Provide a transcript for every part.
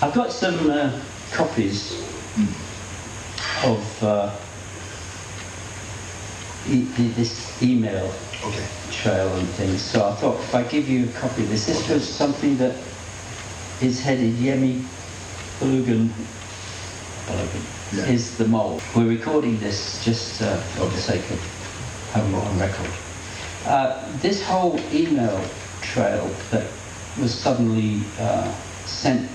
I've got some copies of this email trail and things. So I thought if I give you a copy of this was something that is headed Yemi Balogun is the mole. We're recording this just for the sake of having it on record. This whole email trail that was suddenly sent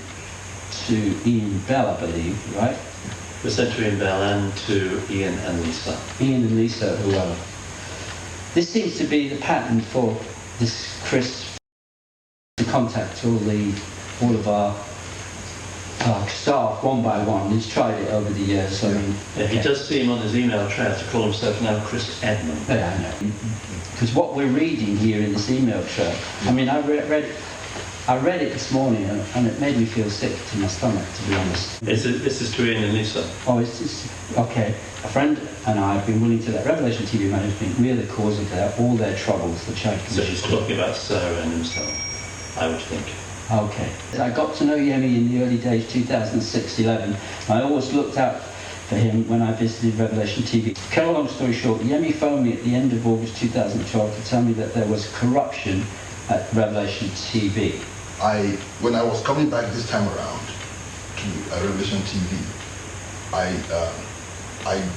to Ian Bell, I believe, right? It was sent to Ian Bell and to Ian and Lisa. Ian and Lisa, who are. This seems to be the pattern for this Chris to contact all of our staff one by one. He's tried it over the years. I mean, he does seem on his email trail to call himself now Chris Edmund. Yeah, I know. Because what we're reading here in this email trail, I mean, I read it this morning and it made me feel sick to my stomach, to be honest. This is to Ian and Lisa. Oh, it's okay. A friend and I have been willing to let Revelation TV management. We're the cause of all their troubles. The Church. So he's talking about Sarah and himself, I would think. Okay. I got to know Yemi in the early days, 2006-11. I always looked out for him when I visited Revelation TV. Cut a long story short, Yemi phoned me at the end of August 2012 to tell me that there was corruption at Revelation TV. When I was coming back this time around to Revelation TV, I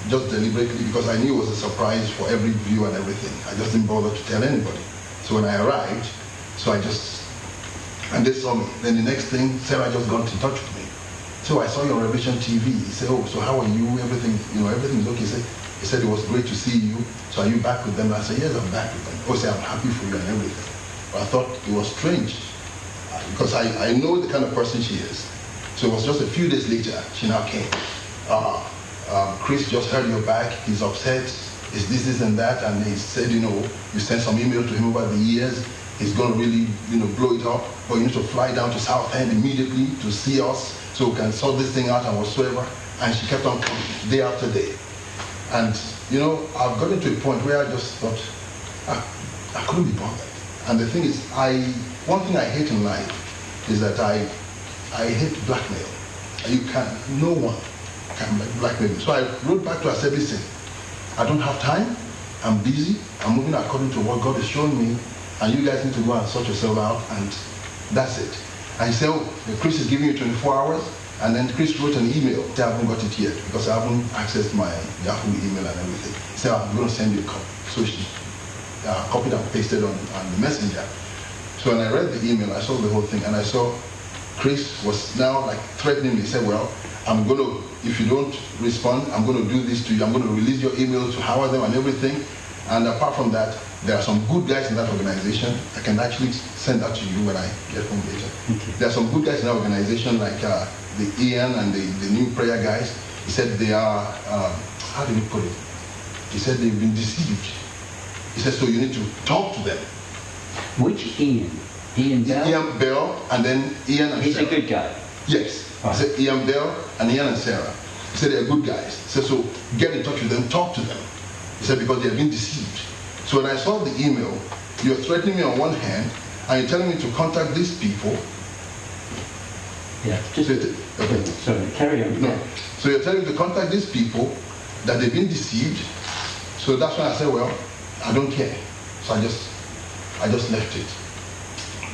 just deliberately, because I knew it was a surprise for every view and everything, I just didn't bother to tell anybody. So when I arrived, and they saw me. Then the next thing, Sarah just got in touch with me. So I saw you on Revelation TV. He said, oh, so how are you? Everything's okay. He said it was great to see you. So are you back with them? I said, yes, I'm back with them. Oh, he said, I'm happy for you and everything. But I thought it was strange because I know the kind of person she is. So it was just a few days later, she now came. Chris just heard you're back. He's upset. It's this and that. And he said, you sent some email to him over the years. He's going to really, blow it up. But you need to fly down to Southend immediately to see us so we can sort this thing out and whatsoever. And she kept on coming day after day. And, I've gotten to a point where I just thought, I couldn't be bothered. And the thing is, one thing I hate in life is that I hate blackmail. No one can blackmail me. So I wrote back to her, I said, listen, I don't have time. I'm busy. I'm moving according to what God has shown me. And you guys need to go and sort yourself out, and that's it. And he said, oh, Chris is giving you 24 hours. And then Chris wrote an email. I haven't got it yet because I haven't accessed my Yahoo email and everything. He said, I'm going to send you a copy. So she copied and pasted on the messenger. So when I read the email, I saw the whole thing, and I saw Chris was now like threatening me. He said, well, if you don't respond, I'm going to do this to you. I'm going to release your email to Howard them and everything. And apart from that, there are some good guys in that organization. I can actually send that to you when I get home later. Okay. There are some good guys in that organization, like the Ian and the new prayer guys. He said they are, how do you put it? He said they've been deceived. He said, so you need to talk to them. Which Ian? Ian Bell? Ian Bell, and then Ian and He's Sarah. a good guy. Yes. Right. He said Ian Bell and Ian and Sarah. He said they're good guys. He said, so get in touch with them, talk to them. He said, because they have been deceived. So when I saw the email, you're threatening me on one hand, and you're telling me to contact these people. Yeah. Okay. Sorry, carry on. No. Yeah. So you're telling me to contact these people, that they've been deceived. So that's when I said, well, I don't care. So I just left it.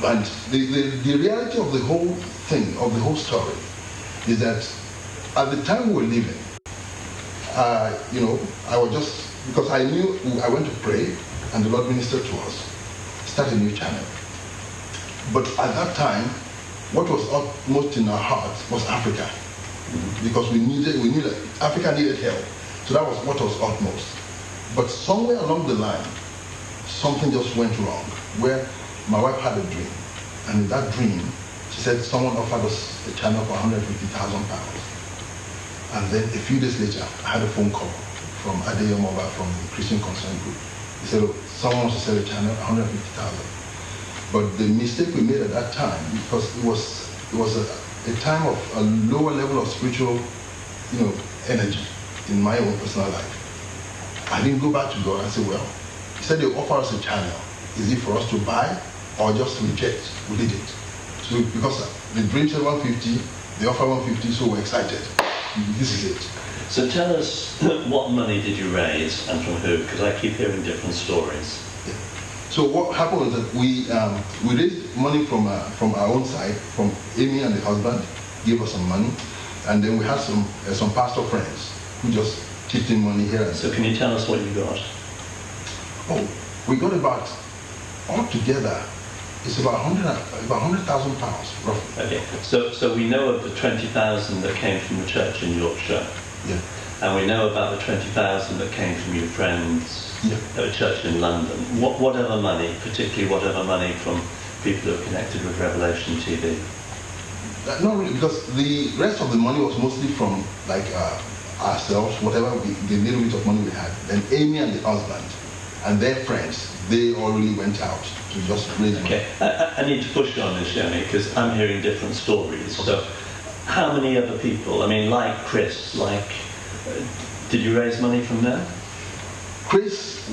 And the reality of the whole thing, of the whole story, is that at the time we were living, I was just, because I knew I went to pray and the Lord ministered to us, start a new channel. But at that time, what was utmost in our hearts was Africa. Because we knew that Africa needed help. So that was what was utmost. But somewhere along the line, something just went wrong, where my wife had a dream. And in that dream, she said someone offered us a channel for £150,000. And then a few days later, I had a phone call from Adeyemova from the Christian Concern Group. He said, oh, someone wants to sell a channel, 150,000. But the mistake we made at that time, because it was a time of a lower level of spiritual, energy in my own personal life. I didn't go back to God and say, well, he said they'll offer us a channel. Is it for us to buy or just reject? We did it. So because the dream said 150, They offer 150, so we're excited. This is it. So tell us, what money did you raise and from who? Because I keep hearing different stories. Yeah. So what happened was that we raised money from our own side, from Amy and the husband, gave us some money, and then we had some pastor friends who just chipped in money here and So there. can you tell us what you got? Oh, we got about, altogether, it's about 100,000 pounds, roughly. Okay, so we know of the 20,000 that came from the church in Yorkshire, Yeah. and we know about the 20,000 that came from your friends Yeah. at a church in London. Whatever money, particularly whatever money from people who are connected with Revelation TV. Not really, because the rest of the money was mostly from like ourselves, whatever the little bit of money we had. Then Amy and the husband and their friends, they all really went out to just raise money. Okay, I need to push you on this, Yemi, because I'm hearing different stories. So, how many other people? I mean, like Chris, did you raise money from there? Chris I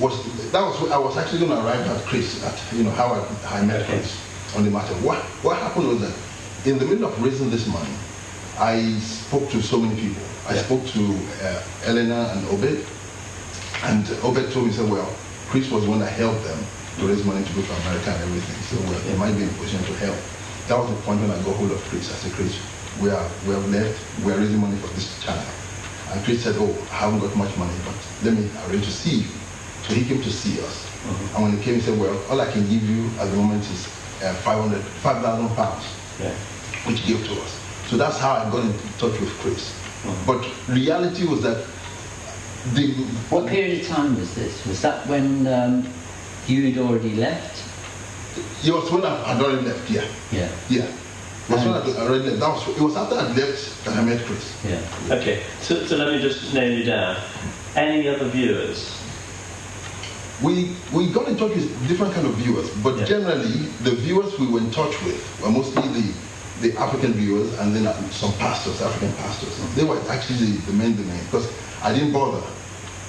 was actually going to arrive at Chris, at how I met Okay. Chris on the matter. What happened was that in the middle of raising this money, I spoke to so many people. I spoke to Eleanor and Obed, and Obed told me, said, well, Chris was the one that helped them to raise money to go to America and everything, so well, they might be in a position to help. That was the point when I got hold of Chris. I said, Chris, we have left, we are raising money for this channel. And Chris said, oh, I haven't got much money, but let me arrange to see you. So he came to see us. And when he came, he said, well, all I can give you at the moment is 5,000 pounds, which he gave to us. So that's how I got in touch with Chris. But reality was that What period of time was this? Was that when you had already left? it was when I had already left, yeah. Yeah. Yeah. It was when I had already left. It was after I left that I met Chris. Yeah. Okay, so let me just nail you down. Any other viewers? We got in touch with different kind of viewers, but Yeah. generally the viewers we were in touch with were mostly the African viewers, and then some pastors, African pastors. They were actually the main domain, because I didn't bother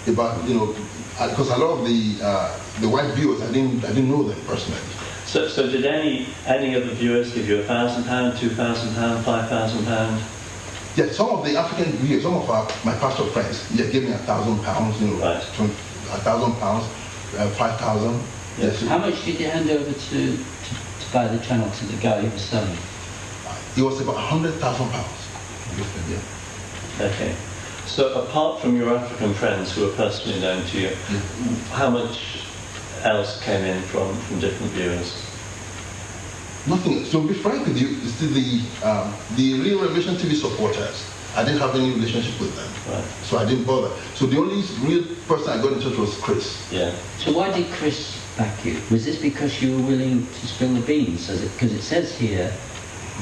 about, because a lot of the white viewers, I didn't know them personally. So did any of the viewers give you £1,000, £2,000, £5,000? Yeah, some of the African viewers, some of my pastor friends, gave me £1,000, Right. £1,000, 5,000. Yes. How much did you hand over to buy the channel to the guy who was selling? It was about £100,000. Yeah. Okay. So apart from your African friends who are personally known to you, how much else came in from different viewers? Nothing. To be frank with you, it's still the real Revelation TV supporters. I didn't have any relationship with them, Right. so I didn't bother. So the only real person I got in touch was Chris. Yeah. So why did Chris back you? Was this because you were willing to spill the beans? Because it says here,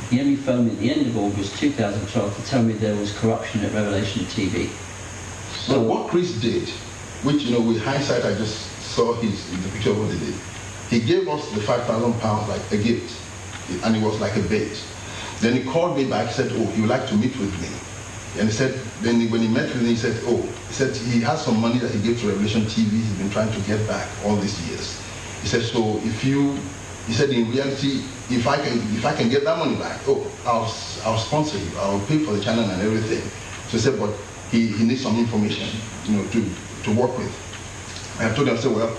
Yemi phoned me at the end of August 2012 to tell me there was corruption at Revelation TV. So what Chris did, which with hindsight I just saw the picture of what he did. He gave us the £5,000 like a gift, and it was like a bait. Then he called me back, said, oh, he would like to meet with me. And he said, when he met with me, he said he has some money that he gave to Revelation TV. He's been trying to get back all these years. He said, so he said, in reality, if I can get that money back, I'll sponsor you. I'll pay for the channel and everything. So he said, but he needs some information, to work with. And I told him, I said, well,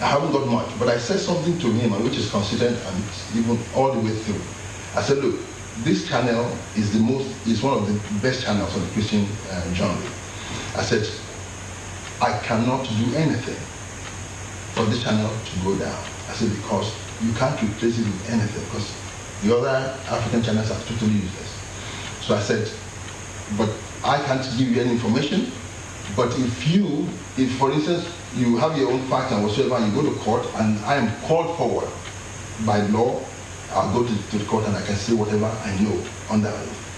I haven't got much, but I said something to him which is considered and even all the way through. I said, look, this channel is one of the best channels on the Christian genre. I said, I cannot do anything for this channel to go down. I said, because you can't replace it with anything, because the other African channels are totally useless. So I said, but I can't give you any information, but if for instance, you have your own fact and whatsoever, and you go to court, and I am called forward by law, I'll go to the court and I can say whatever I know on that.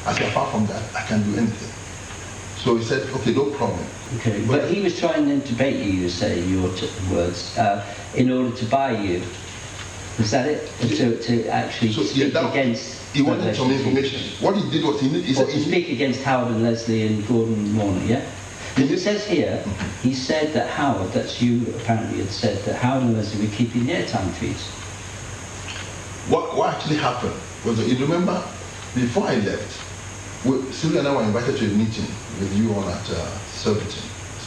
I said, apart from that, I can't do anything. So he said, okay, no problem. Okay, but he was trying then to bait you say, your words, in order to buy you. Was that it? To actually speak against... He wanted some information. What he did was he said... to speak against Howard and Leslie and Gordon Warner, yeah? Because it says here, he said that Howard, that's you apparently had said, that Howard and Leslie were keeping the airtime fees. What actually happened was that, you remember, before I left, Sylvia and I were invited to a meeting with you all at Surbiton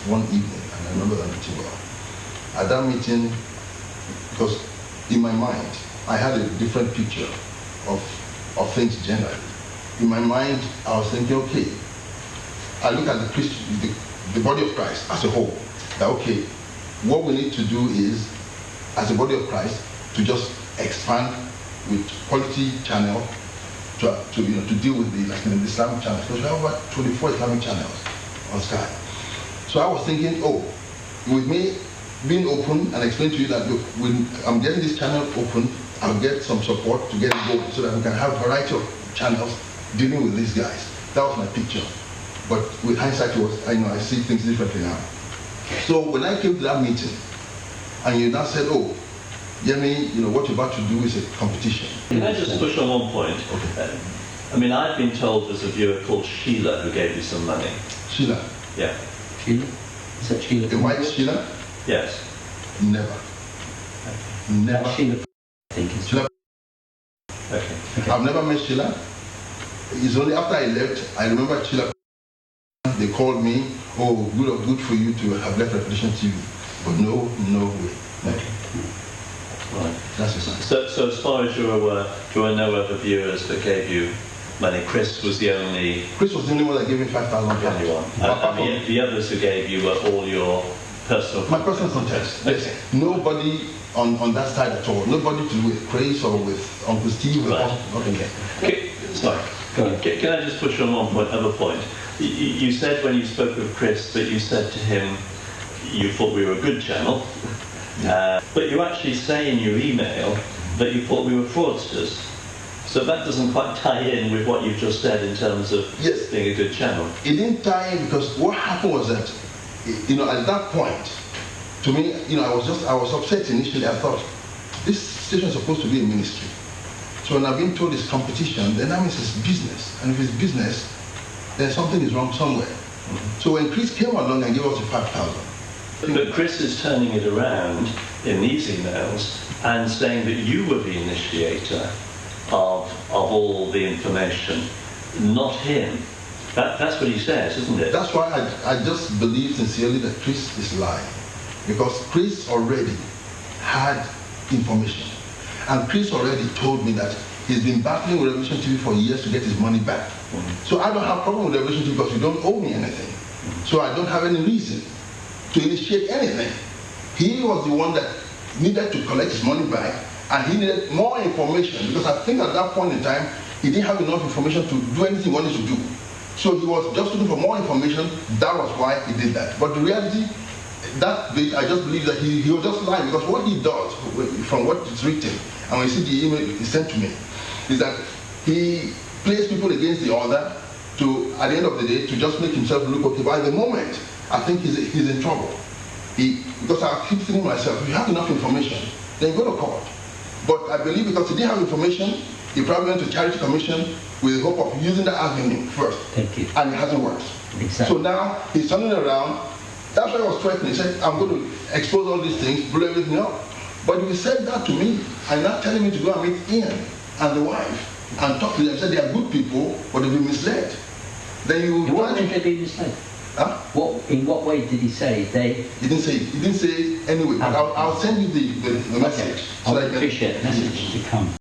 one evening, and I remember that meeting well. At that meeting, because in my mind, I had a different picture of things generally. In my mind, I was thinking, okay, I look at the body of Christ as a whole, that okay, what we need to do is, as a body of Christ, to just expand with quality channel to deal with the Islamic channels. Because we have about 24 Islamic channels on Sky. So I was thinking, oh, with me being open and explain to you that look, when I'm getting this channel open, I'll get some support to get it going so that we can have a variety of channels dealing with these guys. That was my picture. But with hindsight, I see things differently now. So when I came to that meeting, and you now said, oh, Yemi, what you're about to do is a competition. Can I just push on one point? Okay. I mean, I've been told there's a viewer called Sheila who gave you some money. Sheila? Yeah. Sheila? Is that Sheila? The white Sheila? Yes. Never. Never. That's Sheila, I think. Sheila. Okay. I've never met Sheila. It's only after I left, I remember Sheila. They called me, oh, good for you to have left Revelation TV. But no way. Okay. Right. That's the sign. So as far as you're aware, there were no other viewers that gave you money. Chris was the only one that gave me 5,000 only one. And the others who gave you were all your personal my personal contacts. Yes. Nobody on that side at all. Nobody to do with Chris or with Uncle Steve. Right. Okay. Sorry. Can I just push on one other point? You said when you spoke with Chris that you said to him you thought we were a good channel, but you actually say in your email that you thought we were fraudsters. So that doesn't quite tie in with what you just said in terms of being a good channel. It didn't tie in because what happened was that, at that point, to me, I was upset initially. I thought, this station is supposed to be a ministry. So when I've been told it's competition, then that means it's business. And if it's business, then something is wrong somewhere. Mm-hmm. So when Chris came along and gave us the 5,000. But Chris is turning it around in these emails and saying that you were the initiator of all the information, not him. That's what he says, isn't it? That's why I just believe sincerely that Chris is lying. Because Chris already had information. And Chris already told me that he's been battling with Revelation TV for years to get his money back. Mm-hmm. So I don't have a problem with Revelation TV because you don't owe me anything. Mm-hmm. So I don't have any reason to initiate anything. He was the one that needed to collect his money back, and he needed more information because I think at that point in time, he didn't have enough information to do anything he wanted to do. So he was just looking for more information. That was why he did that. But the reality, that bit, I just believe that he was just lying because what he does, from what is written, and when you see the email he sent to me, is that he plays people against the other to, at the end of the day, to just make himself look okay. But at the moment, I think he's in trouble. Because I keep thinking to myself, if you have enough information, then you go to court. But I believe because he didn't have information, he probably went to Charity Commission with the hope of using that avenue first. Thank you. And it hasn't worked. Exactly. So now he's turning around. That's why I was threatening. He said, I'm going to expose all these things, blow everything up. But if he said that to me, and not telling me to go and meet Ian and the wife and talk to them, said they are good people, but they've been misled. Then you. In what way did they be misled? Huh? In what way did he say they? He didn't say anyway. But I'll send you the message. Okay. I appreciate the message to come.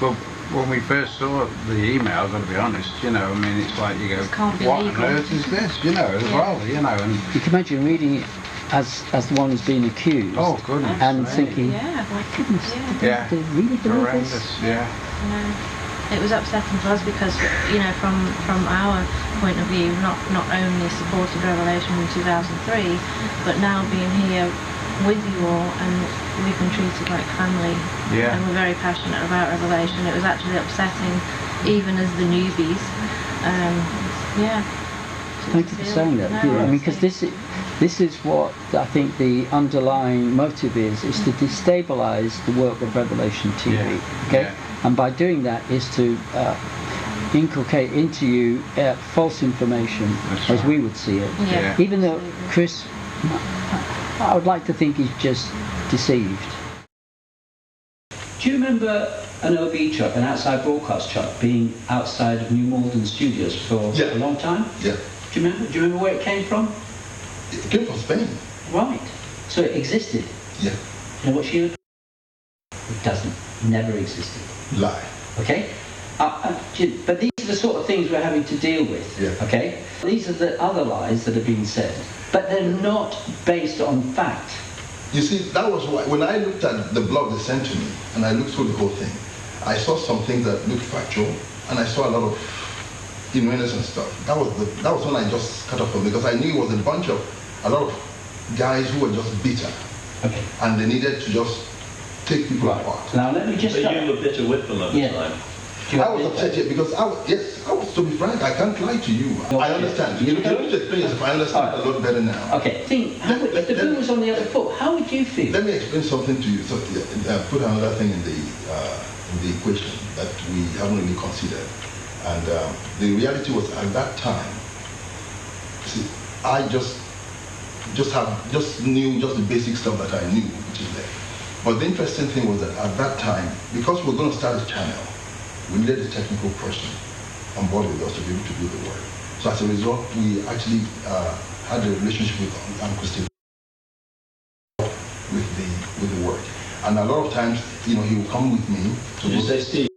Well, when we first saw the email, I've got to be honest, it's like you go, what on earth is this, as well, and you can imagine reading it as the one who's being accused. Oh, goodness. And thinking, my goodness, yeah. they really believe Horrendous, this? yeah. It was upsetting to us because, from our point of view, not only supported Revelation in 2003, but now being here with you all, and we've been treated like family, and we're very passionate about Revelation. It was actually upsetting, even as the newbies. Thank you for saying that. Because this is what I think the underlying motive is to destabilise the work of Revelation TV. Yeah. Okay, yeah. And by doing that is to inculcate into you false information, That's as right. we would see it. Yeah. Even though Chris, I would like to think he's just deceived. Do you remember an OB truck, an outside broadcast truck, being outside of New Malden Studios for Yeah. a long time? Yeah. Do you remember where it came from? It came from Spain. Right. So it existed. Yeah. You know what she would? It doesn't. Never existed. Lie. Okay? But these are the sort of things we're having to deal with. Yeah. Okay? These are the other lies that are being said. But they're not based on fact. You see, that was why, when I looked at the blog they sent to me, and I looked through the whole thing, I saw some things that looked factual, and I saw a lot of innuendos and stuff. That was when I just cut off from, because I knew it was a lot of guys who were just bitter, Okay. and they needed to just take people apart. Now let me just... But you were bitter with them at the time. I was upset, yeah, because to be frank, I can't lie to you. I understand. You can only explain yourself. I understand a lot better now. Okay, if the bill was on the other foot, how would you feel? Let me explain something to you. So, put another thing in the equation that we haven't really considered. And the reality was, at that time, see, I just knew just the basic stuff that I knew, which is there. But the interesting thing was that at that time, because we were going to start a channel, we needed a technical person on board with us to be able to do the work. So as a result, we actually had a relationship with Uncle Steve with the work. And a lot of times, he would come with me to... Did you say Steve?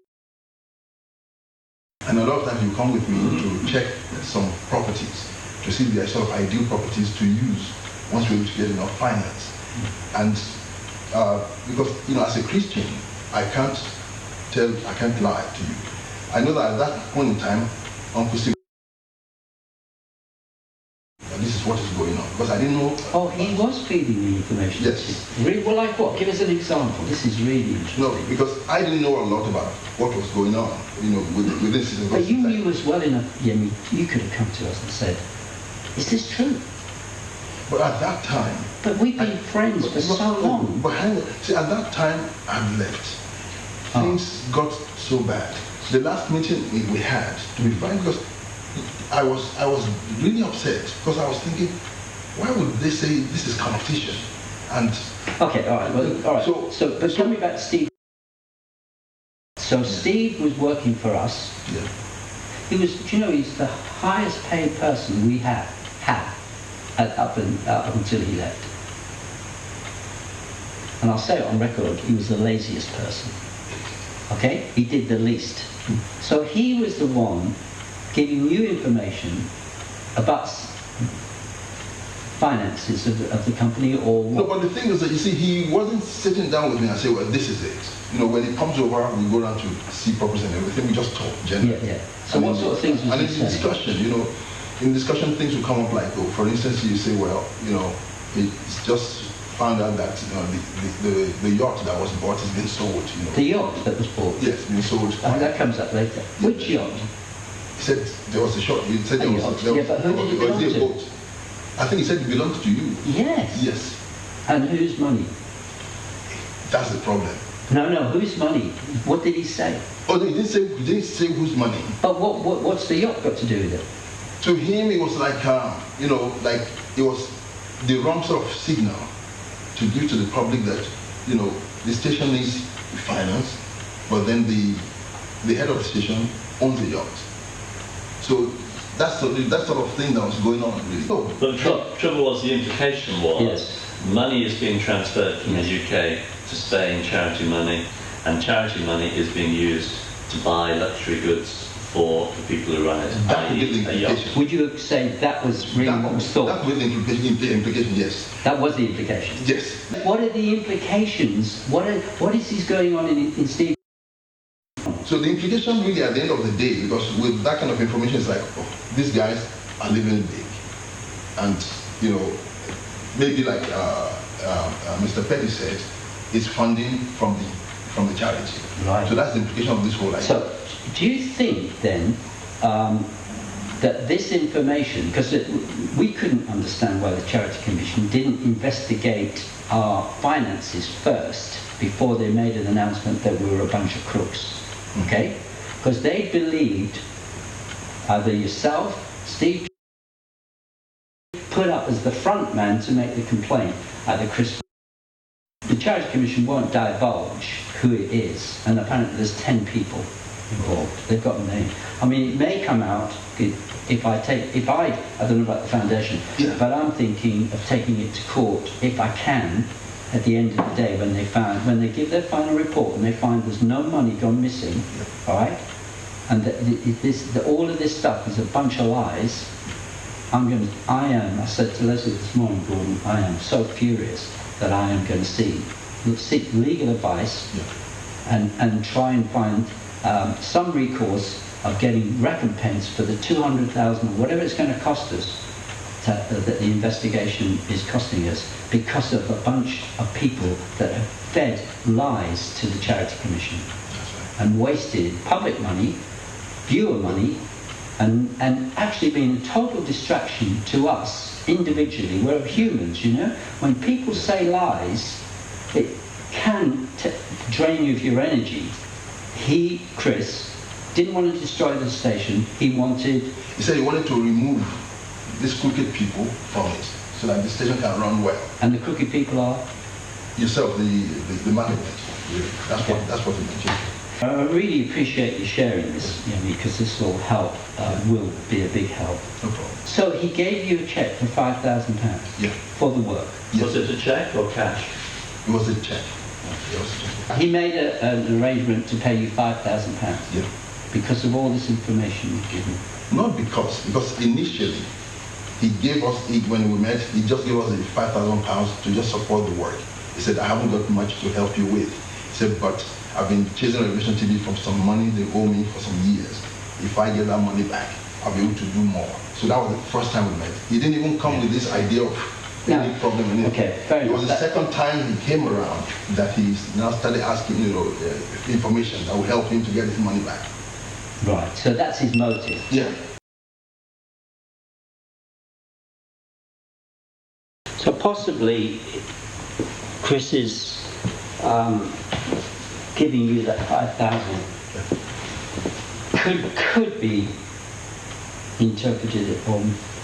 And a lot of times he would come with me to check some properties, to see the sort of ideal properties to use once we're able to get enough finance. And because, as a Christian, I can't lie to you. I know that at that point in time, Uncle Steve, this is what is going on, because I didn't know. Oh, he was feeding the information. Yes. Really? Well, like what? Give us an example. This is really interesting. No, because I didn't know a lot about what was going on, with this system. But you knew as well enough, Yemi, you could have come to us and said, is this true? But at that time... But we've been friends for so long. But hang on. See, at that time, I'd left. Things got so bad. The last meeting we had, to be frank, because I was really upset, because I was thinking, why would they say this is competition? And okay, all right. Well, all right. But tell me about Steve. So Steve was working for us. Yeah. He was. Do you know he's the highest paid person we had up until he left. And I'll say it on record. He was the laziest person. Okay, he did the least. So he was the one giving you information about finances of the company, or what? No, but the thing is that, you see, he wasn't sitting down with me and say, well, this is it. When he comes over, we go down to see properties and everything, we just talk generally. Yeah. So what sort of things was he saying? And in discussion, in discussion things will come up like, for instance, you say, well, it's just found out that the yacht that was bought has been sold. The yacht that was bought? Yes, been sold. That comes up later. Which yacht? He said there was a shop. He said there was but who did it belong to? Boat. I think he said it belongs to you. Yes. Yes. And whose money? That's the problem. No, whose money? What did he say? Oh, he didn't say whose money. But what's the yacht got to do with it? To him, it was like, like it was the wrong sort of signal to give to the public that, the station needs finance, but then the head of the station owns the yacht. So that's that sort of thing that was going on, really. But the trouble was, the implication was, money is being transferred from the UK to Spain, charity money, and charity money is being used to buy luxury goods for the people who run it. That would be the implication. Would you say that was really what was thought? That was the implication, yes. That was the implication? Yes. What are the implications? What is going on in Steve? So the implication really at the end of the day, because with that kind of information, it's like, these guys are living big. And, maybe like Mr. Petty said, it's funding from the charity. Right. So that's the implication of this whole idea. So do you think then that this information, because we couldn't understand why the Charity Commission didn't investigate our finances first before they made an announcement that we were a bunch of crooks, okay? Because they believed either yourself, Steve, put up as the front man to make the complaint at the Christmas. The Charity Commission won't divulge who it is, and apparently there's 10 people involved. They've got a name. I mean, it may come out if I don't know about the foundation, but I'm thinking of taking it to court if I can. At the end of the day, when they give their final report and they find there's no money gone missing, all right, and all of this stuff is a bunch of lies, I said to Leslie this morning, Gordon, I am so furious that I am going to seek legal advice and try and find some recourse of getting recompense for the 200,000 or whatever it's going to cost us that the investigation is costing us because of a bunch of people that have fed lies to the Charity Commission and wasted public money, viewer money, and actually been a total distraction to us individually. We're humans, you know. When people say lies, it can drain you of your energy. Chris, didn't want to destroy the station. He said he wanted to remove these crooked people from it so that the station can run well. And the crooked people are? Yourself, the management. That's what he mentioned. I really appreciate you sharing this, because this will help, will be a big help. No problem. So he gave you a cheque for £5,000 for the work? Yes. Was it a cheque or cash? It was a cheque. He made an arrangement to pay you £5,000 because of all this information you've given? Not because initially he gave us, when we met, he just gave us the £5,000 to just support the work. He said, I haven't got much to help you with. He said, but I've been chasing Revelation TV from some money they owe me for some years. If I get that money back, I'll be able to do more. So that was the first time we met. He didn't even come with this idea of any problem in it. Okay, fair enough. It was the second time he came around that he now started asking, information that will help him to get his money back. Right, so that's his motive. Yeah. So possibly Chris is giving you that 5,000 could be interpreted or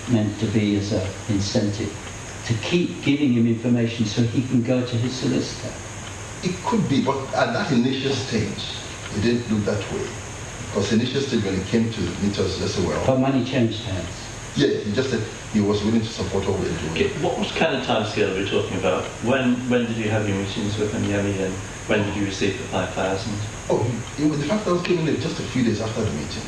meant to be as an incentive to keep giving him information so he can go to his solicitor. It could be, but at that initial stage, it didn't look that way. Because the initial stage when he came to meet us, just said, well... But money changed hands. Yeah, he just said he was willing to support what we were doing. Okay, what kind of timescale are we talking about? When did you have your meetings with him, Yemi, and when did you receive the 5,000? Oh, the fact that I was came in just a few days after the meeting.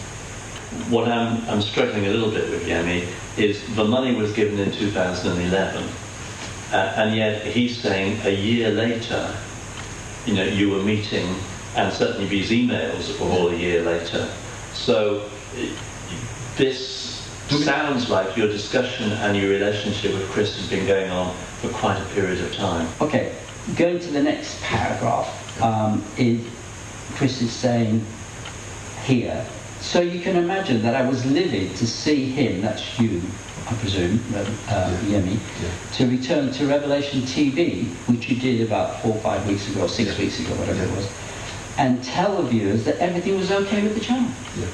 What I'm struggling a little bit with, Yemi, is the money was given in 2011, and yet he's saying a year later, you were meeting, and certainly these emails were all a year later. So this sounds like your discussion and your relationship with Chris has been going on for quite a period of time. Okay, going to the next paragraph, Chris is saying here, so you can imagine that I was livid to see him, that's you, I presume, Yemi, to return to Revelation TV, which you did about 4 or 5 weeks ago, or 6 weeks ago, whatever it was, and tell the viewers that everything was okay with the channel. Yeah.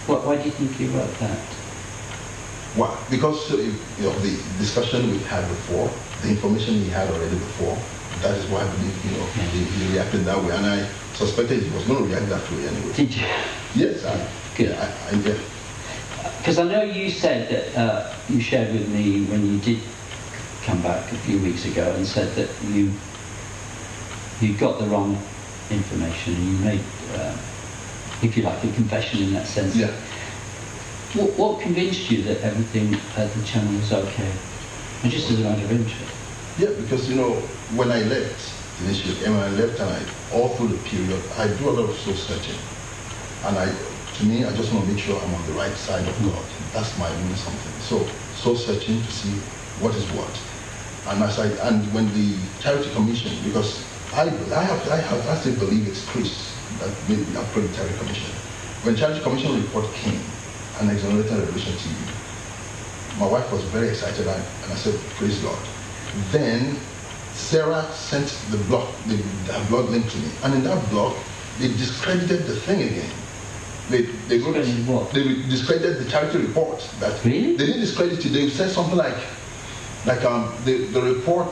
Why do you think you wrote that? Why? Because of the discussion we had before, the information he had already before, that is why I believe, he reacted that way. And I suspected he was going to react that way anyway. Did you? Yes, Good. Because I know you said that, you shared with me when you did come back a few weeks ago and said that you got the wrong information and you made, if you like, a confession in that sense. Yeah. What convinced you that everything at the channel was okay? And just as a matter of interest. Yeah, because when I left initially, and when I left and all through the period, I do a lot of soul searching. And to me, I just want to make sure I'm on the right side of God. That's my doing something. So soul searching to see what is what. And when the Charity Commission, because I still believe it's Chris that made the upgrade the Charity Commission. When Charity Commission report came and exonerated Revelation TV, my wife was very excited and I said, praise God. Then Sarah sent the blog link to me, and in that blog they discredited the thing again. They discredited the charity report. Really? They didn't discredit it. They said something like the report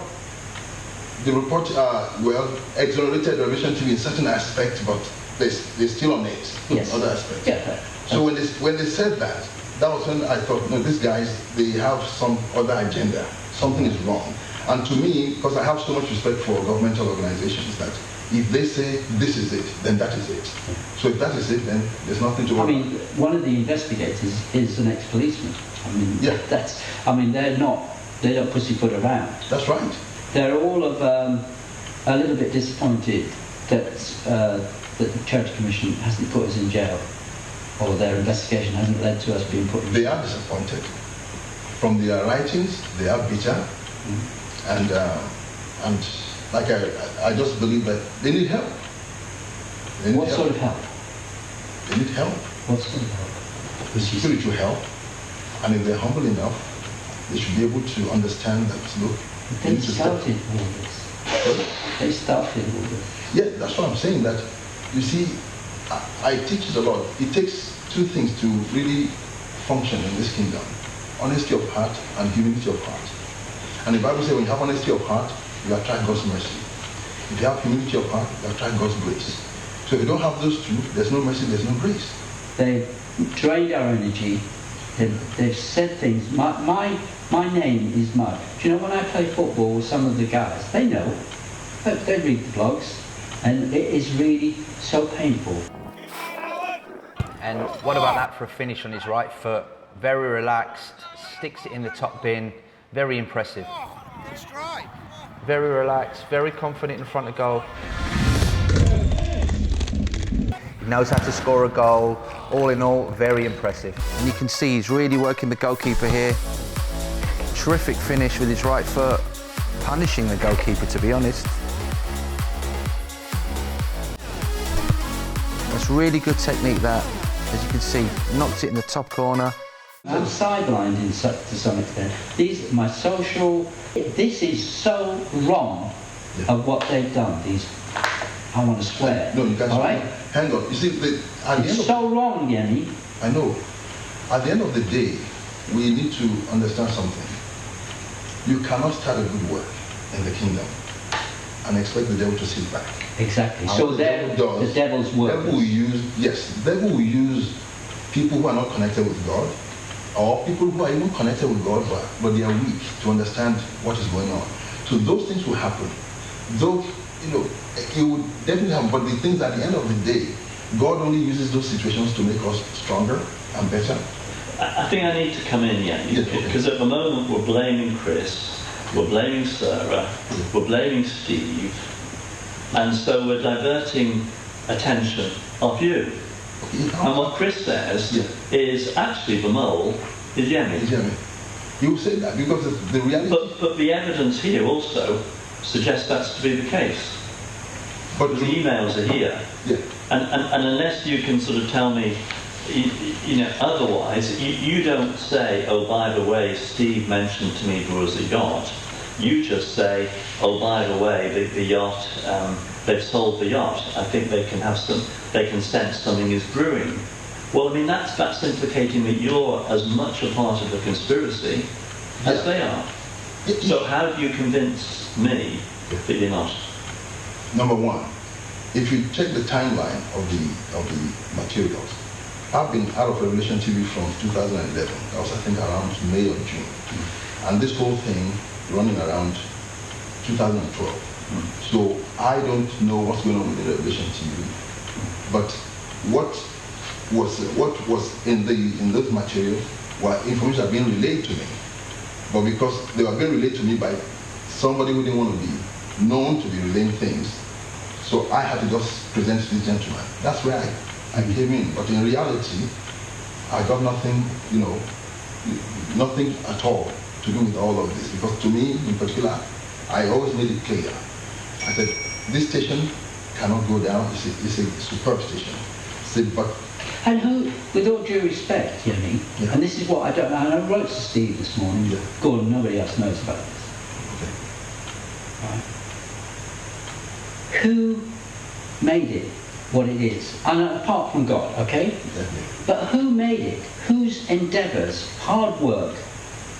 the report, well, exonerated Revelation TV in certain aspects, but they're still on it in Yes. other aspects. Yeah. So when they said that, that was when I thought, no, these guys, they have some other agenda. Something is wrong. And to me, because I have so much respect for governmental organizations, that if they say this is it, then that is it. So if that is it, then there's nothing to worry I mean, one of the investigators is an ex-policeman. I mean, Yeah. they don't pussyfoot around. That's right. They're all of a little bit disappointed that the Church Commission hasn't put us in jail, or their investigation hasn't led to us being put in jail. They are disappointed. From their writings, they are bitter. And like I just believe that they need help. They need What help. sort of help? They need help. What sort of help? Spiritual help. And if they're humble enough, they should be able to understand that, look, They started all this. They started all this. Yeah, that's what I'm saying, that, you see, I teach it a lot. It takes two things to really function in this kingdom: honesty of heart and humility of heart. And the Bible says when you have honesty of heart, you attract God's mercy. If you have humility of heart, you attract God's grace. So if you don't have those two, there's no mercy, there's no grace. They've drained our energy. They've said things. My name is Mud. Do you know, when I play football with some of the guys, they know. They read the blogs. And it is really so painful. And what about that for a finish on his right foot? Very relaxed, sticks it in the top bin. Very impressive. Very relaxed, very confident in front of goal. He knows how to score a goal. All in all, very impressive. And you can see he's really working the goalkeeper here. Terrific finish with his right foot, punishing the goalkeeper, to be honest. That's really good technique, that. As you can see, knocked it in the top corner. I'm sidelined to some extent. This is so wrong of what they've done. I want to swear. No, you can't. All right? Hang on. You see, It's so wrong, Yemi. I know. At the end of the day, we need to understand something. You cannot start a good work in the kingdom and expect the devil to sit back. Exactly. And So what the devil's work. The devil will use people who are not connected with God, or people who are even connected with God, but they are weak to understand what is going on. So those things will happen. Though, it would definitely happen, but the things at the end of the day, God only uses those situations to make us stronger and better. I think I need to come in, because at the moment we're blaming Chris, we're blaming Sarah, we're blaming Steve, and so we're diverting attention off you. And what Chris says is actually the mole is Yemi. You say that because the reality. But the evidence here also suggests that's to be the case. But the emails are here. Yeah. And unless you can sort of tell me, otherwise, you don't say, oh, by the way, Steve mentioned to me there was a yacht. You just say, oh, by the way, the yacht, they've sold the yacht. I think they can sense something is brewing. Well, I mean, that's implicating that you're as much a part of the conspiracy as they are. So how do you convince me that you're not? Number one, if you check the timeline of the materials, I've been out of Revelation TV from 2011. That was, I think, around May or June. And this whole thing running around 2012. So I don't know what's going on with the Revelation TV. But what was in those materials were information that being relayed to me. But because they were being relayed to me by somebody who didn't want to be known to be relaying things, so I had to just present to this gentleman. That's where I came in. But in reality, I got nothing, nothing at all to do with all of this. Because to me, in particular, I always made it clear. I said, this station cannot go down. It's a superb station. And who, with all due respect, Yemi, and this is what I don't know, and I wrote to Steve this morning, Gordon, nobody else knows about this. Right? Who made it what it is? And apart from God, okay? But who made it? Whose endeavours, hard work,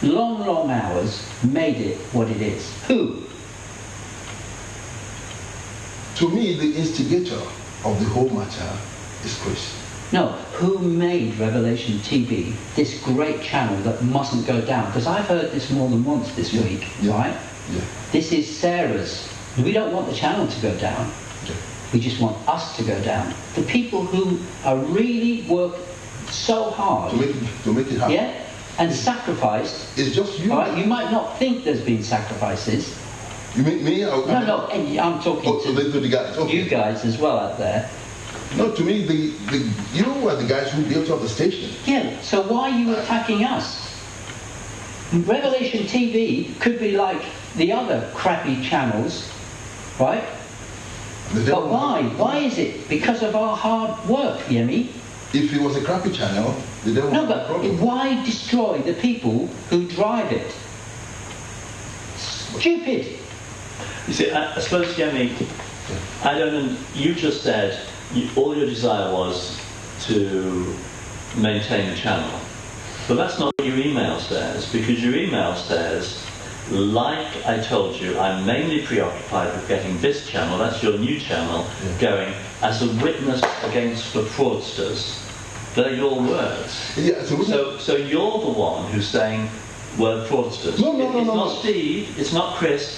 long hours made it what it is? Who? To me, the instigator of the whole matter is Chris. No, who made Revelation TV this great channel that mustn't go down? Because I've heard this more than once this week, right? Yeah. This is Sarah's. We don't want the channel to go down. Yeah. We just want us to go down. The people who are really work so hard To make it happen. yeah, and sacrificed. It's just you. All right, you might not think there's been sacrifices. You mean me? No, I'm talking to the guys. Okay. you guys as well out there. No, to me, you were the guys who built up the station. Yeah, so why are you attacking us? Revelation TV could be like the other crappy channels, right? But why? Why is it? Because of our hard work, Yemi. If it was a crappy channel, the devil No, would have a but problem. why destroy the people who drive it? Stupid. You see, I suppose, Yemi, I don't know, you just said all your desire was to maintain the channel. But that's not what your email says, because your email says, like I told you, I'm mainly preoccupied with getting this channel, that's your new channel, going as a witness against the fraudsters. They're your words. Yeah, So you're the one who's saying, we're fraudsters. No, It's no. not Steve, it's not Chris.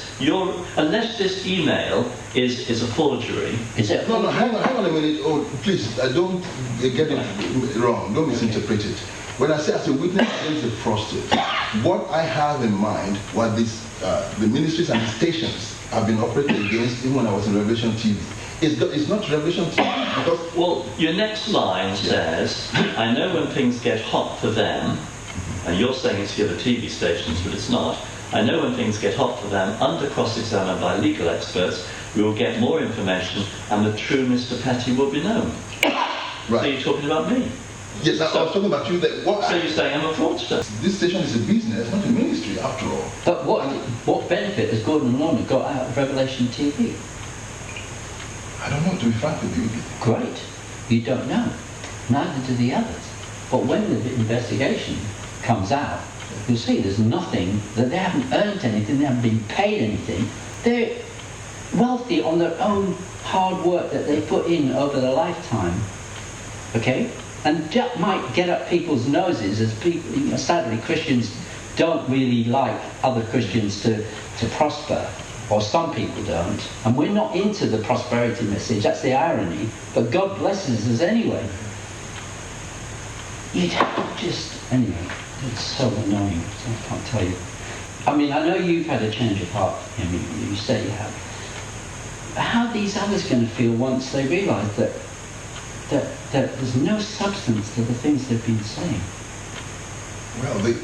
Unless this email is a forgery. Is it? No, hang on a minute. Oh, please, don't get it wrong. Don't misinterpret it. When I say as a witness against the fraudsters, what I have in mind, what the ministries and the stations have been operating against, even when I was in Revelation TV, it's not Revelation TV because... Well, your next line says, I know when things get hot for them, and you're saying it's the other TV stations, but it's not. I know when things get hot for them, under cross-examined by legal experts, we will get more information and the true Mr. Petty will be known. Right. So you're talking about me. Yes, I was talking about you. So you're saying I'm a fraudster. This station is a business, not a ministry, after all. But what benefit has Gordon and Lorna got out of Revelation TV? I don't know, to be frank with you. Great. You don't know. Neither do the others. But when the investigation comes out, you'll see there's nothing, that they haven't earned anything, they haven't been paid anything. They're wealthy on their own hard work that they put in over their lifetime. Okay? And that might get up people's noses as people, sadly, Christians don't really like other Christians to prosper. Or some people don't. And we're not into the prosperity message, that's the irony. But God blesses us anyway. Anyway, it's so annoying, so I can't tell you. I mean, I know you've had a change of heart, I mean, you say you have. How are these others going to feel once they realise that there's no substance to the things they've been saying? Well, like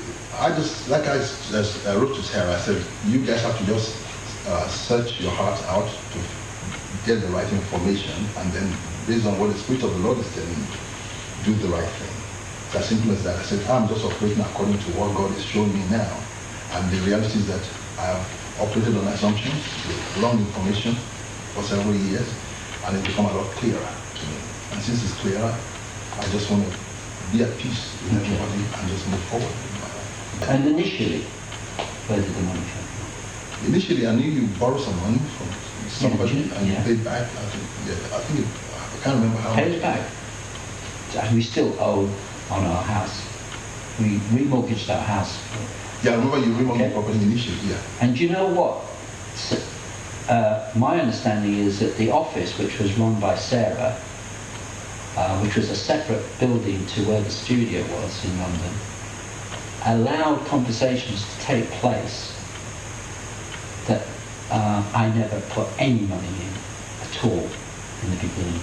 I wrote to Sarah, I said, you guys have to just search your heart out to get the right information, and then based on what the Spirit of the Lord is telling you, do the right thing. It's as simple as that. I said, I'm just operating according to what God is showing me now. And the reality is that I have operated on assumptions, with wrong information for several years, and it's become a lot clearer to me. And since it's clearer, I just want to be at peace with everybody and just move forward in my life. And initially, where did the money come from? Initially, I knew you borrowed some money from somebody and you paid back. I can't remember how much. Paid back. And we still owe on our house. We remortgaged our house. Yeah, I remember you remortgaged property initially, yeah. And do you know what? My understanding is that the office, which was run by Sarah, which was a separate building to where the studio was in London, allowed conversations to take place that I never put any money in at all in the beginning.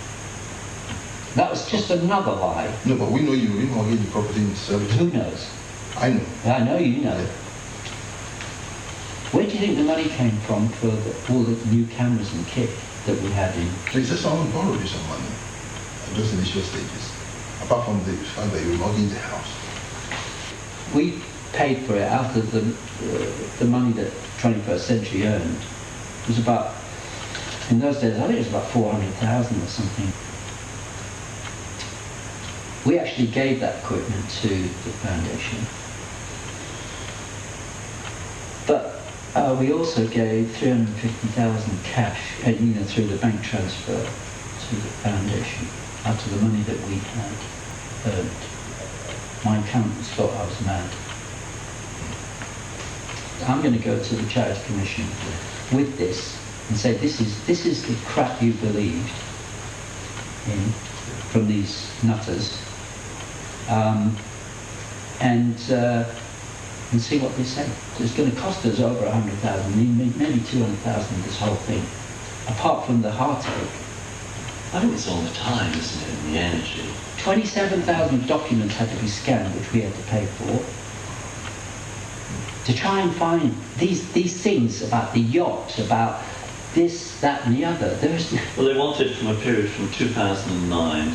That was just another lie. No, but we know you remortgaged the property in service. Who knows? I know. I know you know. Where do you think the money came from for all the new cameras and kit that we had in? So you said someone borrowed you some money at those initial stages, apart from the fact that you remortgaged the house. We paid for it out of the money that 21st Century earned. It was about, in those days, I think it was about 400,000 or something. We actually gave that equipment to the foundation. But We also gave 350,000 cash, through the bank transfer to the foundation, out of the money that we had earned. My accountants thought I was mad. I'm going to go to the Charity Commission with this and say, this is the crap you believed in from these nutters, and see what they say. It's going to cost us over 100,000, maybe 200,000, this whole thing, apart from the heartache. I think it's all the time, isn't it, and the energy. 27,000 documents had to be scanned, which we had to pay for, to try and find these things about the yacht, about this, that and the other. Well, they wanted from a period from 2009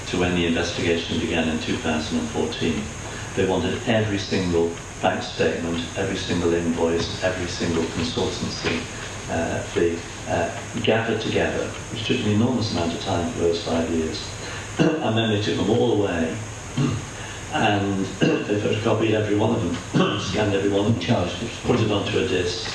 to when the investigation began in 2014, they wanted every single bank statement, every single invoice, every single consultancy fee gathered together, which took an enormous amount of time for those 5 years. And then they took them all away and they photocopied every one of them, scanned every one of them, charged it, put it onto a disc,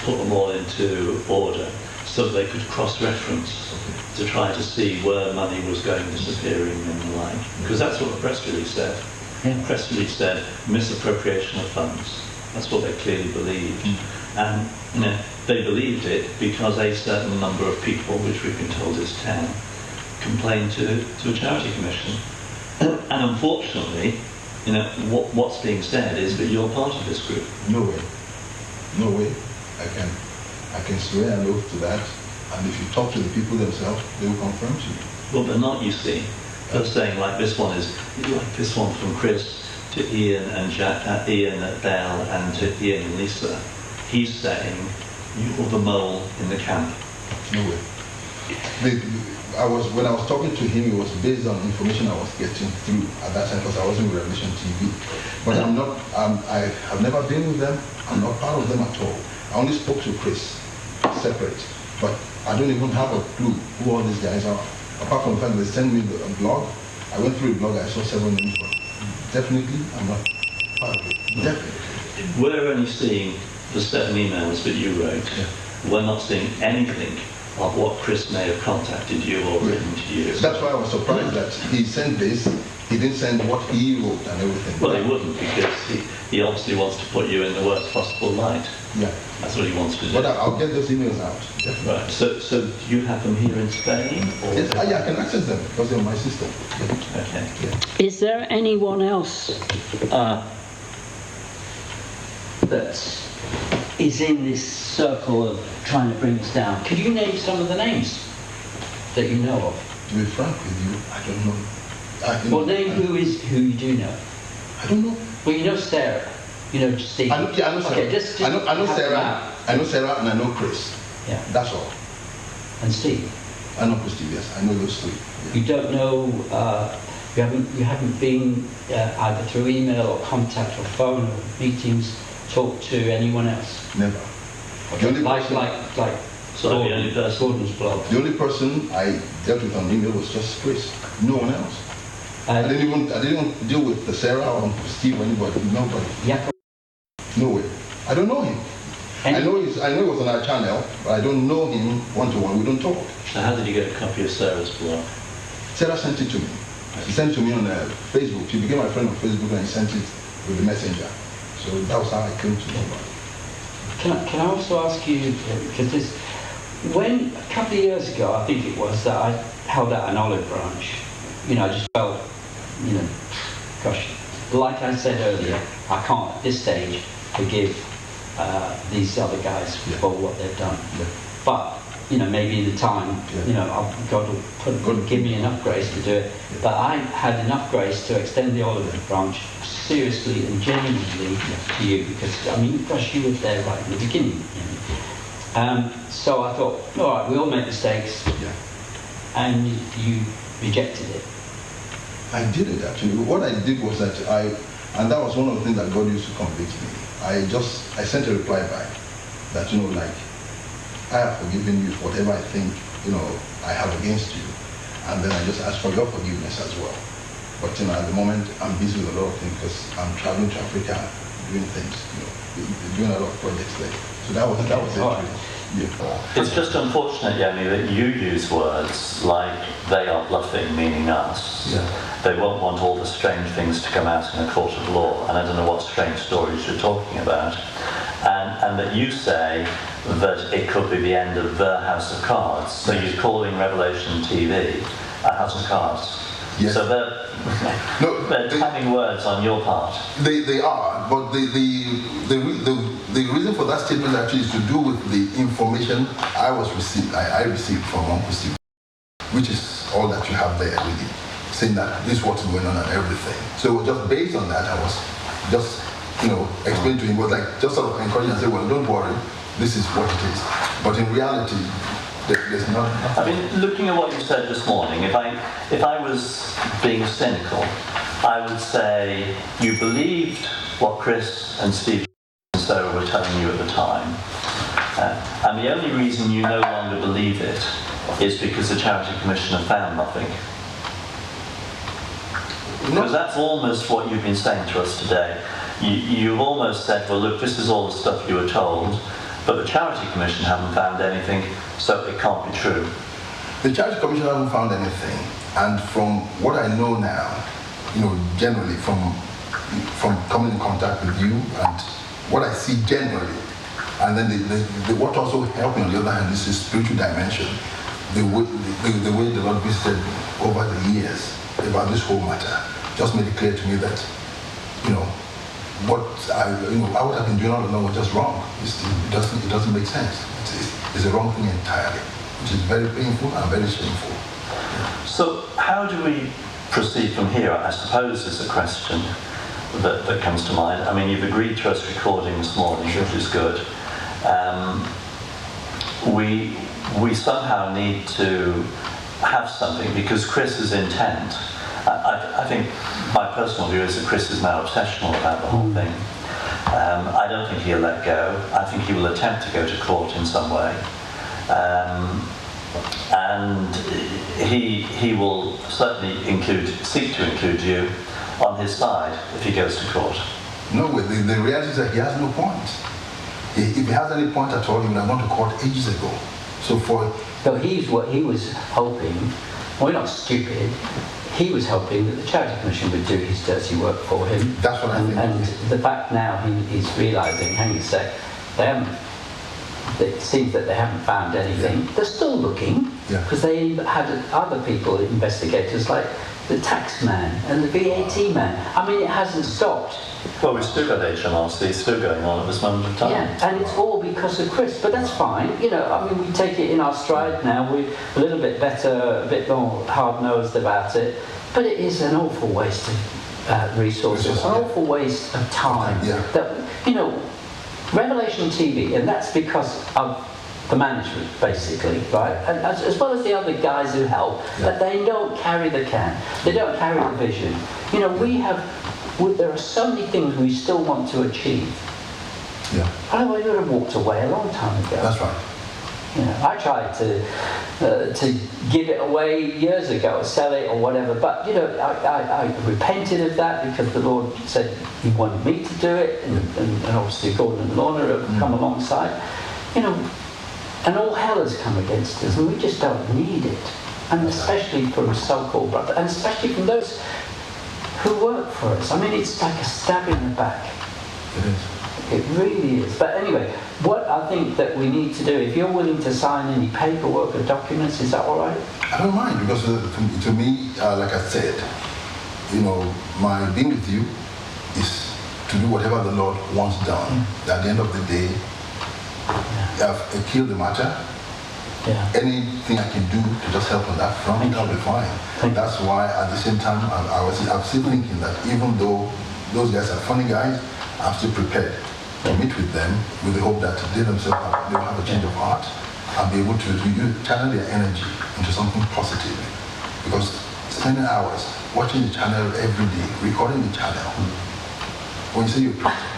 put them all into order so that they could cross-reference to try to see where money was going disappearing and the like. Because that's what the press release said. Yeah. The press release said misappropriation of funds. That's what they clearly believed. And they believed it because a certain number of people, which we've been told is 10, complained to a charity commission. And unfortunately, what's being said is that you're part of this group. No way. No way. I can swear an oath to that. And if you talk to the people themselves, they will confirm to you. Well, they're not, you see. They're saying like this one from Chris to Ian and Ian at Bell and to Ian and Lisa. He's saying you're the mole in the camp. No way. When I was talking to him, it was based on information I was getting through at that time because I wasn't with Revelation TV. But I'm not. I have never been with them. I'm not part of them at all. I only spoke to Chris separate, but I don't even have a clue who all these guys are. Apart from the fact they sent me a blog, I went through the blog. I saw several names, but definitely I'm not part of it. Definitely. We're only seeing the 7 emails that you wrote. Yeah. We're not seeing anything of what Chris may have contacted you or written to you. That's why I was surprised that he sent this. He didn't send what he wrote and everything. Well, he wouldn't, because he obviously wants to put you in the worst possible light. Yeah. That's what he wants to do. But I'll get those emails out. Definitely. Right. So do you have them here in Spain? Or Yes, I can access them because they're on my system. Yeah. Okay. Yeah. Is there anyone else that is in this circle of trying to bring us down? Could you name some of the names that you know of? To be frank with you, I don't know. Well, name who you do know. I don't know. Well, you know Sarah. You know Steve. I know Sarah. Okay, just I know have them Sarah. out. I know Sarah and I know Chris. Yeah. That's all. And Steve. I know Chris, yes. I know those three. Yeah. You don't know. You haven't been either through email or contact or phone or meetings talked to anyone else. Never. Okay. The only Like person- So the only person. Gordon's blog. The only person I dealt with on email was just Chris. No one else. I didn't even deal with the Sarah or Steve or anybody. Nobody. Yeah. No way. I don't know him. I know he was on our channel, but I don't know him one-to-one. We don't talk. So how did you get a copy of Sarah's blog? Sarah sent it to me. She sent it to me on Facebook. She became my friend on Facebook and he sent it with the messenger. So that was how I came to know about it. Can I also ask you, because when a couple of years ago, I think it was, that I held out an olive branch, I just felt, gosh, like I said earlier, I can't at this stage forgive these other guys for what they've done. Yeah. But, maybe in the time, God will give me enough grace to do it. Yeah. But I had enough grace to extend the olive branch seriously and genuinely to you, because, gosh, you were there right in the beginning. So I thought, all right, we all make mistakes, and you rejected it. I did it actually. What I did was that and that was one of the things that God used to convict me. I sent a reply back that, I have forgiven you for whatever I think, I have against you. And then I just asked for your forgiveness as well. But, at the moment, I'm busy with a lot of things because I'm traveling to Africa doing things, doing a lot of projects there. So that was it. Really. Yeah. It's just unfortunate, Yemi, that you use words like "they are bluffing," meaning us. Yeah. They won't want all the strange things to come out in a court of law, and I don't know what strange stories you're talking about. And that you say that it could be the end of the House of Cards. So you're calling Revelation TV a House of Cards. Yes. So they're tapping words on your part. They are, but the reason for that statement actually is to do with the information I received from Uncle Steve, which is all that you have there really, saying that this is what's going on and everything. So just based on that, I was just explaining to him, was like just sort of encouraging and say, well, don't worry, this is what it is. But in reality, there's not. I mean, looking at what you said this morning, if I was being cynical, I would say you believed what Chris and Steve and Sarah were telling you at the time, and the only reason you no longer believe it is because the Charity Commissioner found nothing. Because that's almost what you've been saying to us today. You've almost said, well, look, this is all the stuff you were told, but the Charity Commission haven't found anything, so it can't be true. The Charity Commission hasn't found anything, and from what I know now, generally from coming in contact with you and what I see generally, and then what also helped me on the other hand is the spiritual dimension, the way the Lord visited over the years about this whole matter, just made it clear to me that, what I would have been doing all along was just wrong. It doesn't make sense. It's the wrong thing entirely, which is very painful and very shameful. So how do we proceed from here? I suppose is a question that comes to mind. I mean, you've agreed to us recording this morning, which is good. We somehow need to have something because Chris's intent. I think my personal view is that Chris is now obsessional about the whole thing. I don't think he'll let go. I think he will attempt to go to court in some way. And he will certainly seek to include you on his side if he goes to court. No, the reality is that he has no point. If he has any point at all, he would have gone to court ages ago. So he's what he was hoping. We're not stupid. He was hoping that the Charity Commission would do his dirty work for him. That's what I think. And the fact now he's realising, hang on a sec, it seems that they haven't found anything. Yeah. They're still looking, because they had other people, investigators, like the tax man and the VAT man. I mean, it hasn't stopped. Well, we've still got HMRC still going on at this moment of time. Yeah, and it's all because of Chris, but that's fine. I mean, we take it in our stride now. We're a little bit better, a bit more hard-nosed about it, but it is an awful waste of resources, an awful waste of time. Yeah. That, Revelation TV, and that's because of the management, basically, right? And as well as the other guys who help, but they don't carry the can. They don't carry the vision. There are so many things we still want to achieve. Yeah. Otherwise, we would have walked away a long time ago. That's right. I tried to give it away years ago, sell it or whatever, but I repented of that because the Lord said He wanted me to do it, and obviously Gordon and Lorna have come alongside, and all hell has come against us, and we just don't need it, and especially from so-called brothers, and especially from those who work for us. I mean, it's like a stab in the back. It is. It really is. But anyway, what I think that we need to do, if you're willing to sign any paperwork or documents, is that all right? I don't mind, because to me, like I said, my being with you is to do whatever the Lord wants done. At the end of the day, I've killed the matter. Yeah. Anything I can do to just help on that front, I'll be fine. That's why at the same time, I'm still thinking that even though those guys are funny guys, I'm still prepared to meet with them with the hope that they themselves will have a change of heart and be able to channel their energy into something positive. Because spending hours watching the channel every day, recording the channel, when you say you're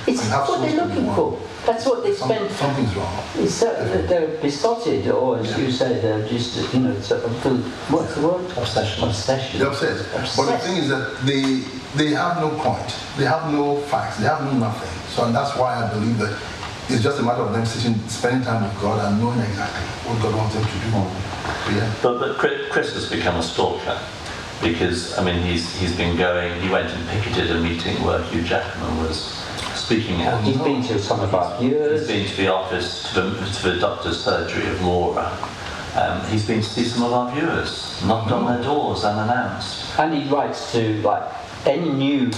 it's what they're looking for. That's what they spend. Something's wrong. It's they're besotted, or as you say, they're just, sort of, what's the word? Obsession. Obsession. They're obsessed. But the thing is that they have no point, they have no facts, they have no nothing. So and that's why I believe that it's just a matter of them spending time with God and knowing exactly what God wants them to do. So, yeah. But Chris has become a stalker because, I mean, he's been going, he went and picketed a meeting where Hugh Jackman was speaking at. He's been to some of our viewers. He's been to the office, to the doctor's surgery of Laura. He's been to see some of our viewers, knocked on their doors unannounced. And he writes to, like, any new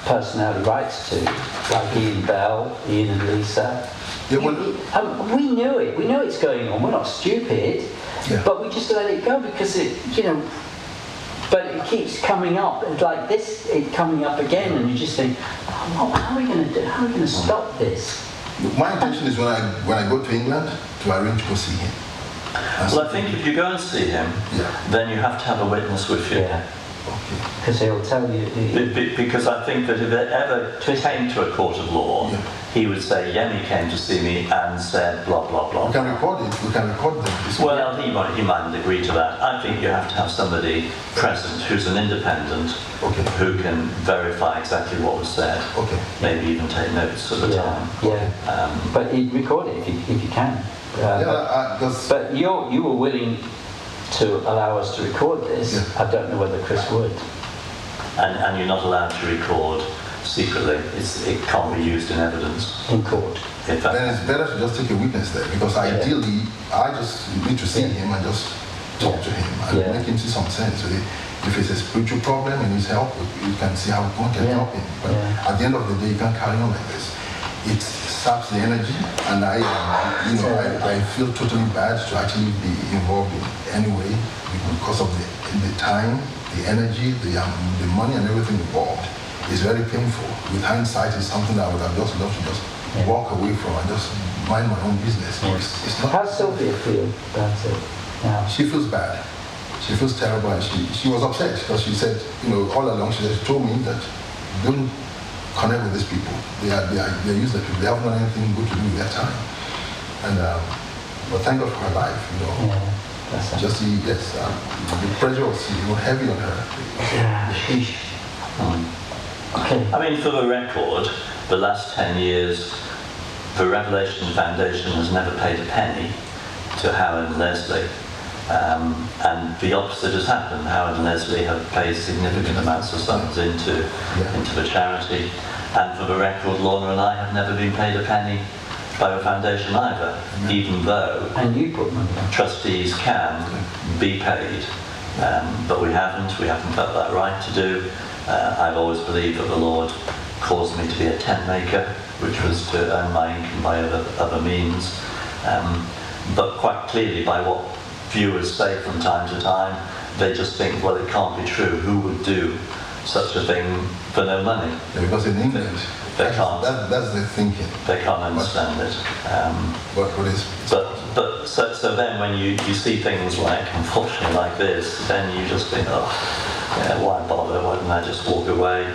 personnel he writes to, like Ian Bell, Ian and Lisa. Yeah, well, we knew it. We know it's going on. We're not stupid, but we just let it go because it, But it keeps coming up, and like this, it coming up again, and you just think, oh, how are we going to do? How are we going to stop this? my intention is when I go to England to arrange to go see him. Well, I think if you go and see him, then you have to have a witness with you. Yeah. Because he'll tell you. Because I think that if it ever came to a court of law, he would say, Yemi came to see me and said blah, blah, blah. We can record it. We can record them. Well, he mightn't agree to that. I think you have to have somebody present who's an independent, who can verify exactly what was said. Maybe even take notes at the time. But he'd record it if you can. But you were willing to allow us to record this. I don't know whether Chris would. And you're not allowed to record secretly. It can't be used in evidence. In court. Then it's better to just take a witness there, because ideally, I just need to see him and just talk to him and make him see some sense. So if it's a spiritual problem and needs help, you can see how one can help him. But at the end of the day, you can't carry on like this. It saps the energy, and I feel totally bad to actually be involved in any way because of the time, the energy, the money, and everything involved. It's very painful. With hindsight, it's something that I would have just loved to just walk away from and just mind my own business. It's not. How does Sylvia feel about it now? She feels bad. She feels terrible, and she was upset because she said, all along she told me that don't connect with these people. They're useless people. They haven't done anything good to do with their time. And but thank God for her life. Just the pressure was heavy on her. I mean, for the record, the last 10 years, the Revelation Foundation has never paid a penny to Howard and Leslie. And the opposite has happened. Howard and Leslie have paid significant amounts of sums into the charity. And for the record, Lorna and I have never been paid a penny by the foundation either, even though trustees can be paid. But we haven't felt that right to do. I've always believed that the Lord caused me to be a tent maker, which was to earn my income by other means. But quite clearly, by what viewers say from time to time, they just think, well, it can't be true. Who would do such a thing for no money? Because in England, they can't. That's the thinking. They can't understand it. So then when you see things like, unfortunately, like this, then you just think, why bother? Why didn't I just walk away?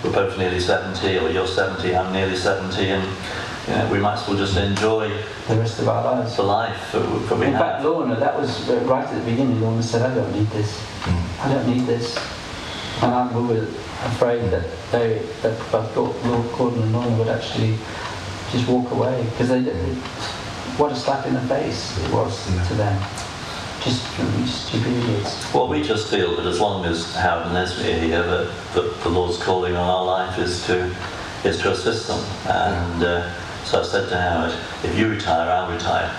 We're both nearly 70, or you're 70, I'm nearly 70, and we might as well just enjoy the rest of our lives. The life that we have. In fact, Lorna, that was right at the beginning. Lorna said, "I don't need this. I don't need this," and we were afraid that Lord Gordon and Lorna would actually just walk away because what a slap in the face it was to them. Just stupid idiots. Well, we just feel that as long as Howard and Leslie are here, that the Lord's calling on our life is to assist them. And so I said to Howard, if you retire, I'll retire.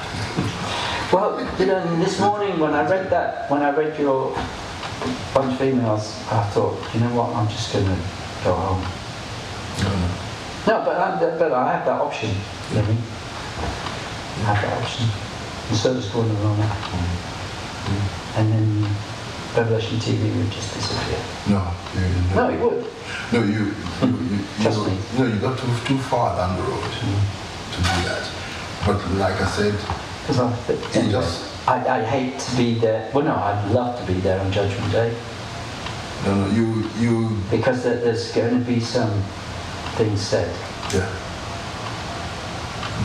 Well, this morning when I read your bunch of emails, I thought, you know what, I'm just going to go home. No, but I have that option, Yemi. I have that option. And so does Gordon and Lorna. And then Revelation TV would just disappear. No, it would. No, you Trust me. No, you got too far down the road to do that. But like I said, I hate to be there. Well, no, I'd love to be there on Judgment Day. No, you. Because there's going to be some things said. Yeah.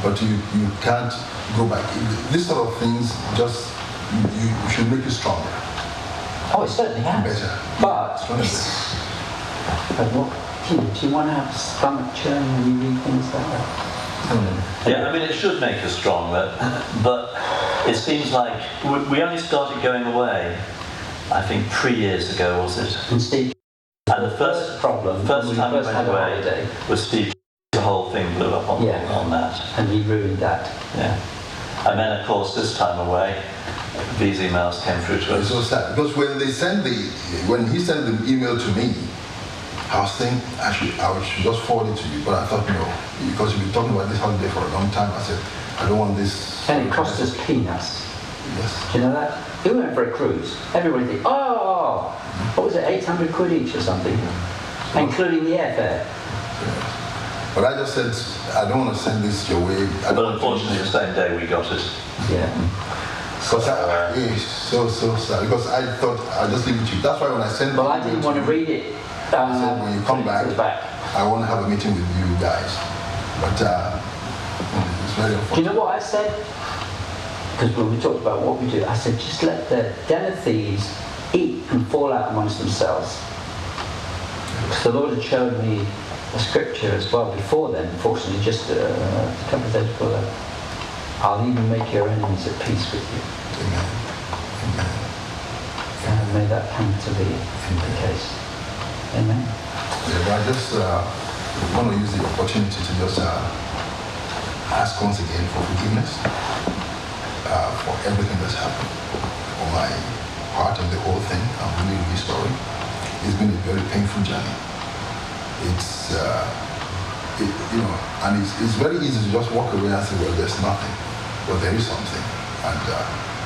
But you can't go back. These sort of things just you should make you stronger. Oh, it certainly has. Better. But But do you want to have stomach churn when you read things like that? Yeah, I mean, it should make us strong, but it seems like we only started going away, I think 3 years ago, was it? And Steve, And the first time we went away was Steve. The whole thing blew up on that. And he ruined that. Yeah. And then, of course, this time away, these emails came through to us. It's so sad because when he sent the email to me, I was saying I should just forward it to you, but I thought no, because you've been talking about this holiday for a long time. I said I don't want this. And it cost us peanuts. Yes. Do you know that? We went for a cruise. Everybody think, oh, what was it, 800 quid each or something, including the airfare. Yeah. But I just said I don't want to send this your way. But unfortunately, the same day we got it. Yeah. Because it's so sad. Because I thought I'll just leave it to you. That's why when I sent. Well, I didn't want to read it. I said when you come back, I want to have a meeting with you guys. But it's very unfortunate. Do you know what I said? Because when we talked about what we do, I said just let the den of thieves eat and fall out amongst themselves. Because the Lord had shown me a scripture as well before then, fortunately just a couple of days before that. I'll even make your enemies at peace with you. Amen. Amen. And may that come to be the case. Amen. Yeah, but I just want to use the opportunity to just ask once again for forgiveness for everything that's happened, for my part of the whole thing. I'm really, really sorry. It's been a very painful journey. It's, and it's very easy to just walk away and say, well, there's nothing. But there is something. And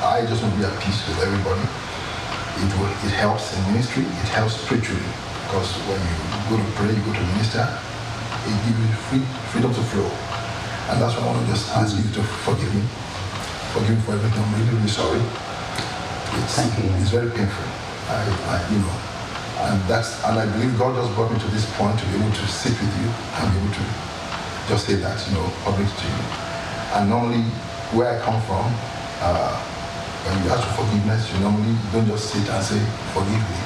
I just want to be at peace with everybody. It helps in ministry, it helps spiritually. Because when you go to pray, you go to minister, it gives you freedom to flow. And that's why I want to just ask you to forgive me. Forgive me for everything. I'm really, really sorry. Thank you. It's very painful. And I believe God just brought me to this point to be able to sit with you and be able to just say that, publicly to you. And normally, where I come from, when you ask for forgiveness, you normally don't just sit and say, forgive me.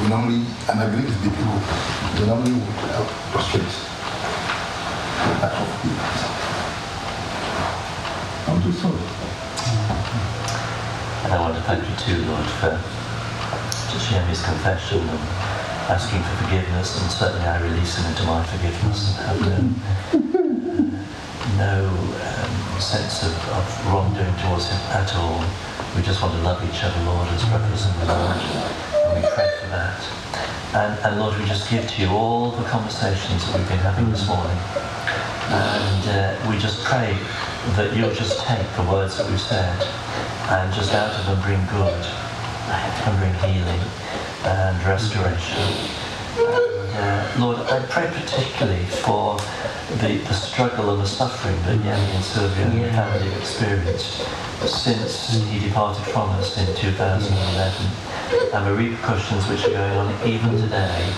We normally, and I believe it's the people, we normally would prostrate. I'm too sorry. And I want to thank you too, Lord, for just Yemi's confession and asking for forgiveness, and certainly I release him into my forgiveness and have no sense of wrongdoing towards him at all. We just want to love each other, Lord, as brothers in the Lord, and we pray for that. And Lord, we just give to you all the conversations that we've been having this morning, and we just pray that you'll just take the words that we've said and just out of them bring good and bring healing and restoration. And, Lord, I pray particularly for the struggle and the suffering that Yemi and Sylvia and the family have experienced since he departed from us in 2011, and the repercussions which are going on even today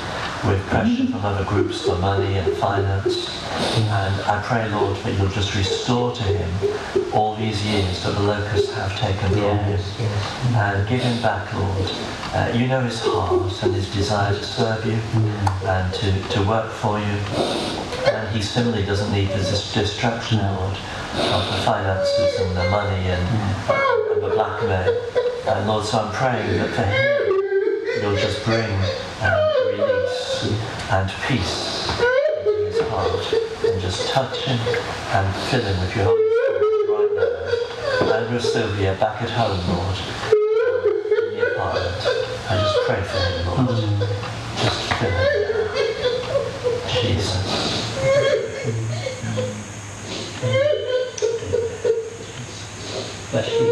with pressure from other groups for money and finance. And I pray, Lord, that you'll just restore to him all these years that the locusts have taken from him, and give him back, Lord. You know his heart and his desire to serve you and to work for you. And he similarly doesn't need this distraction, Lord, of the finances and the money and the blackmail. And Lord, so I'm praying that for him, you'll just bring release and peace into his heart, and just touch him and fill him with your Holy Spirit right now. And with Sylvia back at home, Lord, in the apartment, I just pray for him, Lord. Just fill him now. Jesus. Bless you.